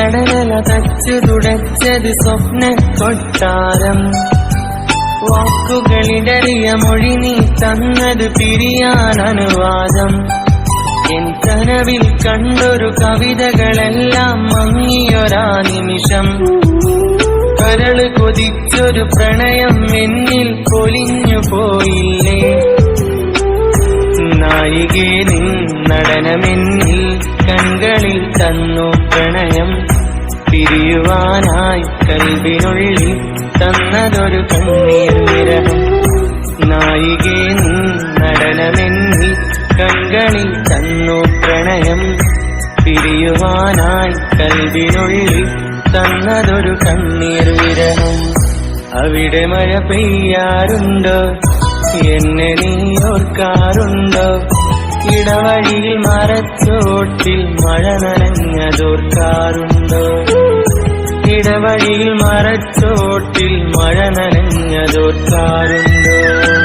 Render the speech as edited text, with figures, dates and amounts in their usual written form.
കടലല തച്ചു തുടച്ചത് സ്വപ്ന കൊട്ടാരം. വാക്കുകളിടറിയ മൊഴി നീ തന്നത് പിരിയാൻ അനുവാദം. എൻ കനവിൽ കണ്ടൊരു കവിതകളെല്ലാം മങ്ങിയൊരാ നിമിഷം. കരള് കൊതിച്ചൊരു പ്രണയം എന്നിൽ പൊലിഞ്ഞു പോയില്ലേ. നായികേ നിൻ നടനമെന്നിൽ കൺകളിൽ തന്നു പ്രണയം. പിരിയുവാനായി കൽവിനുള്ളിൽ തന്നതൊരു കണ്ണീർ വിരഹം. നായികേ നിൻ നടനമെന്നിൽ കൺകളിൽ തന്നു പ്രണയം. പിരിയുവാനായി കൽവിനുള്ളിൽ തന്നതൊരു കണ്ണീർ വിരഹം. അവിടെ മഴ പെയ്യാറുണ്ടോ, എന്നെ നീ ഓർക്കാറുണ്ടോ? ഇടവഴിയിൽ മരച്ചോട്ടിൽ മഴ നനഞ്ഞതോർക്കാറുണ്ടോ? ഇടവഴിയിൽ മരച്ചോട്ടിൽ മഴ നനഞ്ഞതോർക്കാറുണ്ടോ?